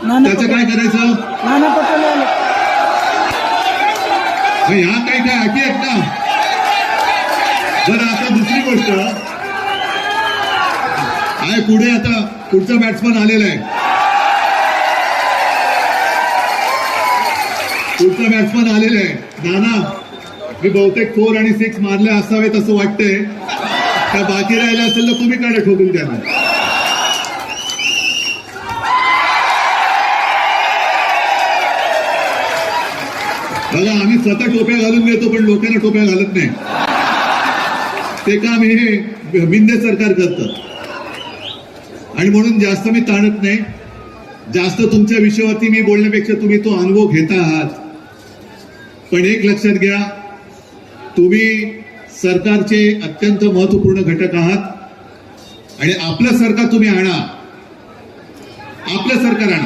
त्याचं काय करायचं? नाना पटोले आले. ह्या काही काय अटी आहेत ना? बरं, आता दुसरी गोष्ट आहे, पुढे आता पुढचा बॅट्समन आलेला आहे. पुढचा बॅट्समन आलेला आहे. नाना, मी बहुतेक 4 आणि 6 मारले असावेत असं वाटतंय. त्या बाकी राहिला असेल तर तुम्ही काढा ठोकून त्यांना. बघा, आम्ही स्वतः टोप्या घालून देतो पण लोकांना टोप्या घालत नाही. ते काम हे मिंदे सरकार करतं आणि म्हणून जास्त मी ताणत नाही. जास्त तुमच्या विषयावरती मी बोलण्यापेक्षा तुम्ही तो अनुभव घेता आहात. पण एक लक्षात घ्या, तुम्ही सरकारचे अत्यंत महत्वपूर्ण घटक आहात आणि आपलं सरकार तुम्ही आणा. आपलं सरकार आणा.